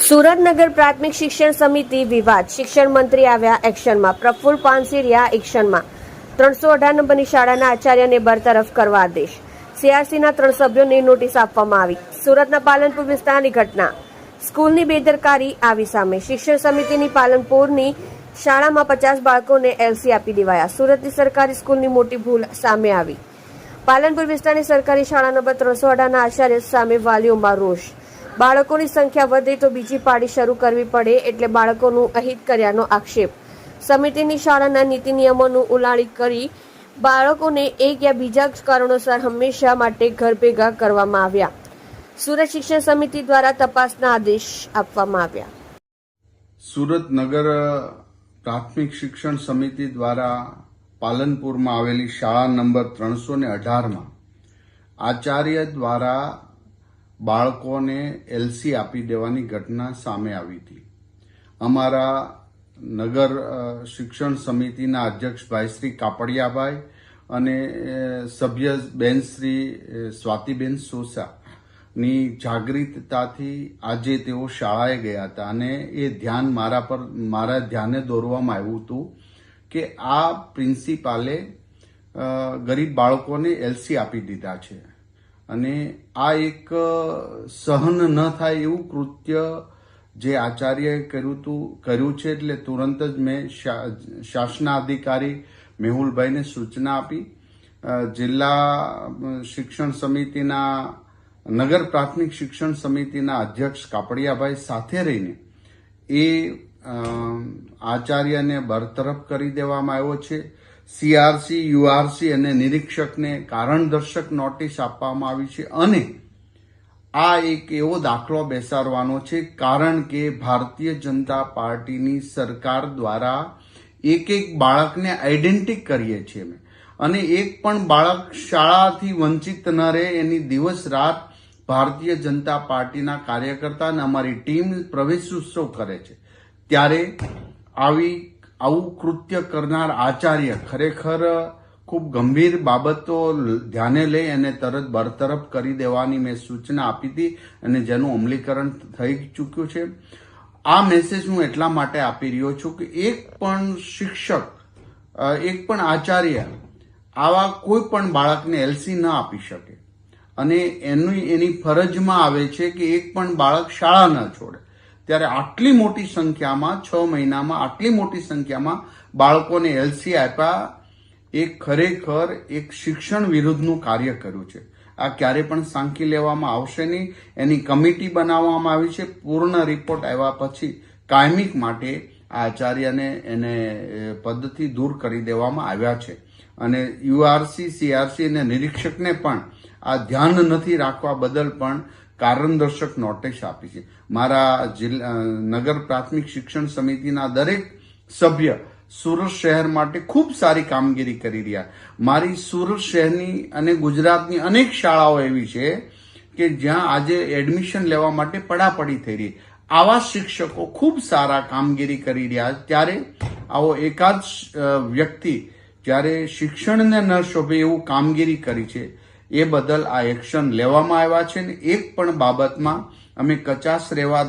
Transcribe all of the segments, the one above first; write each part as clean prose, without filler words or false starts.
સુરતનગર પ્રાથમિક શિક્ષણ સમિતિ વિવાદ, શિક્ષણ મંત્રી આવ્યા એક્શનમાં, પ્રફુલ્લ પાનસેરિયા એક્શનમાં। 318 નંબરની શાળાના આચાર્યને બરતરફ કરવા આદેશ, સીઆરસીના 3 સભ્યોને નોટિસ આપવામાં આવી। સુરતના પાલનપુર વિસ્તારની ઘટના, સ્કૂલની બેદરકારી આવી સામે। શિક્ષણ સમિતિની પાલનપુરની શાળામાં 50 બાળકોને એલસી આપી દેવાયા। સુરતની સરકારી સ્કૂલની મોટી ભૂલ સામે આવી। પાલનપુર વિસ્તારની સરકારી શાળા નંબર 318ના આચાર્ય સામે વાલીઓમાં રોષ। બાળકોની સંખ્યા વધે તો બીજી પાળી શરૂ કરવી પડે એટલે બાળકોનું અહિત કર્યાનો આક્ષેપ। સમિતિની શાળાના નીતિ નિયમોનું ઉલ્લંઘન કરી બાળકોને એક યા બીજા કારણોસર હંમેશા માટે ઘર ભેગા કરવામાં આવ્યા। સુરત શિક્ષણ સમિતિ દ્વારા તપાસના આદેશ આપવામાં આવ્યા। સુરત નગર પ્રાથમિક શિક્ષણ સમિતિ દ્વારા પાલનપુરમાં આવેલી શાળા નંબર 318માં આચાર્ય દ્વારા બાળકોને એલસી આપી દેવાની ઘટના સામે આવી હતી। અમારા નગર શિક્ષણ સમિતિના અધ્યક્ષ ભાઈ શ્રી કાપડિયાભાઈ અને સભ્ય બેન શ્રી સ્વાતિબેન સોસાની જાગૃતતાથી આજે તેઓ શાળાએ ગયા હતા અને એ ધ્યાન મારા ધ્યાને દોરવામાં આવ્યું હતું કે આ પ્રિન્સિપાલે ગરીબ બાળકોને એલસી આપી દીધા છે અને આ એક સહન ન થાય એવું કૃત્ય જે આચાર્યએ કર્યું છે એટલે તુરંત જ મેં શાસનાધિકારી મેહુલભાઈને સૂચના આપી। જિલ્લા શિક્ષણ સમિતિના નગર પ્રાથમિક શિક્ષણ સમિતિના અધ્યક્ષ કાપડિયાભાઈ સાથે રહીને એ આચાર્યને બરતરફ કરી દેવામાં આવ્યો છે। સીઆરસી, યુઆરસી અને નિરીક્ષકને કારણદર્શક નોટિસ આપવામાં આવી છે અને આ એક એવો દાખલો બેસાડવાનો છે કારણ કે ભારતીય જનતા પાર્ટીની સરકાર દ્વારા એક બાળકને આઈડેન્ટિટી કરીએ છીએ અને એક પણ બાળક શાળાથી વંચિત ન રહે એની દિવસ રાત ભારતીય જનતા પાર્ટીના કાર્યકર્તા અને અમારી ટીમ પ્રવેશ ઉત્સવ કરે છે। ત્યારે આવું કૃત્ય કરનાર આચાર્ય ખરેખર ખૂબ ગંભીર બાબતો ધ્યાને લઈ અને તરત બરતરફ કરી દેવાની મેં સૂચના આપી હતી અને જેનું અમલીકરણ થઈ ચૂક્યું છે। આ મેસેજ હું એટલા માટે આપી રહ્યો છું કે એક પણ શિક્ષક, એક પણ આચાર્ય આવા કોઈ પણ બાળકને એલસી ન આપી શકે અને એની ફરજમાં આવે છે કે એક પણ બાળક શાળા ન છોડે। ત્યારે આટલી મોટી સંખ્યામાં 6 મહિનામાં આટલી મોટી સંખ્યામાં બાળકોને એલસી આપ્યા એ ખરેખર એક શિક્ષણ વિરુદ્ધનું કાર્ય કર્યું છે। આ ક્યારે પણ સાંખી લેવામાં આવશે નહીં। એની કમિટી બનાવવામાં આવી છે। પૂર્ણ રિપોર્ટ આવ્યા પછી કાયમિક માટે આ આચાર્યને એને પદથી દૂર કરી દેવામાં આવ્યા છે અને યુઆરસી, સીઆરસી અને નિરીક્ષકને પણ આ ધ્યાન નથી રાખવા બદલ પણ કારણદર્શક નોટિસ આપી છે। મારા નગર પ્રાથમિક શિક્ષણ સમિતિના દરેક સભ્ય સુરત શહેર માટે ખૂબ સારી કામગીરી કરી રહ્યા। મારી સુરત શહેરની અને ગુજરાતની અનેક શાળાઓ એવી છે કે જ્યાં આજે એડમિશન લેવા માટે પડાપડી થઈ રહી। આવા શિક્ષકો ખૂબ સારા કામગીરી કરી રહ્યા। ત્યારે આવો એકાદ વ્યક્તિ જ્યારે શિક્ષણને ન શોભે એવું કામગીરી કરી છે એ બદલ આ એક્શન લેવામાં આવ્યા છે ને એક પણ બાબતમાં અમે કચાશ રહેવા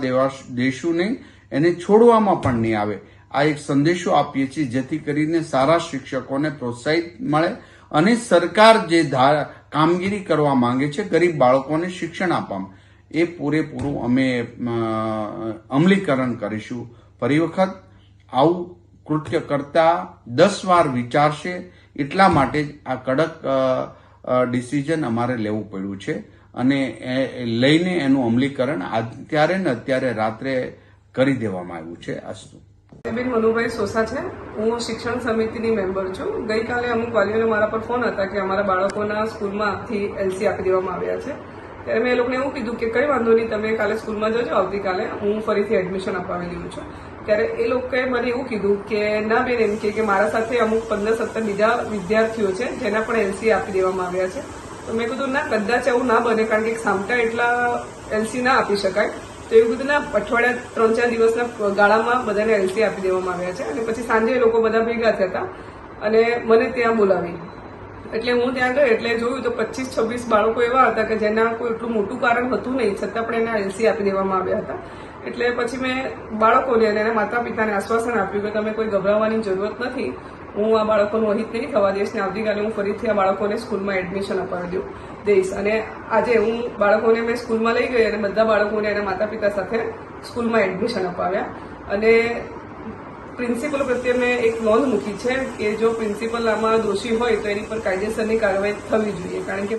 દેશું નહીં, એને છોડવામાં પણ નહીં આવે। આ એક સંદેશો આપીએ છીએ જેથી કરીને સારા શિક્ષકોને પ્રોત્સાહિત મળે અને સરકાર જે કામગીરી કરવા માંગે છે ગરીબ બાળકોને શિક્ષણ આપવામાં એ પૂરેપૂરું અમે અમલીકરણ કરીશું। ફરી વખત આવું કૃત્ય કરતા 10 વાર વિચારશે એટલા માટે આ કડક ડિસિઝન અમારે લેવું પડ્યું છે અને લઈને એનું અમલીકરણ અત્યારે રાત્રે કરી દેવામાં આવ્યું છે। અસ્તુ બેન મનુભાઈ સોસા છે, હું શિક્ષણ સમિતિની મેમ્બર છું। ગઈકાલે અમુક વાલીઓને મારા પર ફોન હતા કે અમારા બાળકોના સ્કૂલમાંથી એલસી આપી દેવામાં આવ્યા છે। ત્યારે મેં એ લોકોને એવું કીધું કે કંઈ વાંધો નહીં, તમે કાલે સ્કૂલમાં જજો, આવતીકાલે હું ફરીથી એડમિશન અપાવી દઉં છું। ત્યારે એ લોકોએ મને એવું કીધું કે ના બેન, એમ કે મારા સાથે અમુક 15-17 બીજા વિદ્યાર્થીઓ છે જેના પણ એલસી આપી દેવામાં આવ્યા છે। તો મેં કીધું ના, કદાચ એવું ના બને કારણ કે સામટા એટલા એલસી ના આપી શકાય। તો એવું કીધું ના, અઠવાડિયા 3-4 દિવસના ગાળામાં બધાને એલસી આપી દેવામાં આવ્યા છે। અને પછી સાંજે એ લોકો બધા ભેગા થયા હતા અને મને ત્યાં બોલાવી એટલે હું ત્યાં ગઈ એટલે જોયું તો 25-26 બાળકો એવા હતા કે જેના કોઈ એટલું મોટું કારણ હતું નહીં, છતાં પણ એને એલસી આપી દેવામાં આવ્યા હતા। એટલે પછી મેં બાળકોને અને એના માતા પિતાને આશ્વાસન આપ્યું કે તમે કોઈ ગભરાવાની જરૂરત નથી, હું આ બાળકોનું અહિત નહીં થવા દઈશ ને આવતીકાલે હું ફરીથી આ બાળકોને સ્કૂલમાં એડમિશન અપાવી દઈશ. અને આજે હું બાળકોને મેં સ્કૂલમાં લઈ ગઈ અને બધા બાળકોને એના માતા પિતા સાથે સ્કૂલમાં એડમિશન અપાવ્યા. અને પ્રિન્સિપલ પ્રત્યે મેં એક નોંધ મૂકી છે કે જો પ્રિન્સિપલ આમાં દોષી હોય તો એની પર કાયદેસરની કાર્યવાહી થવી જોઈએ, કારણ કે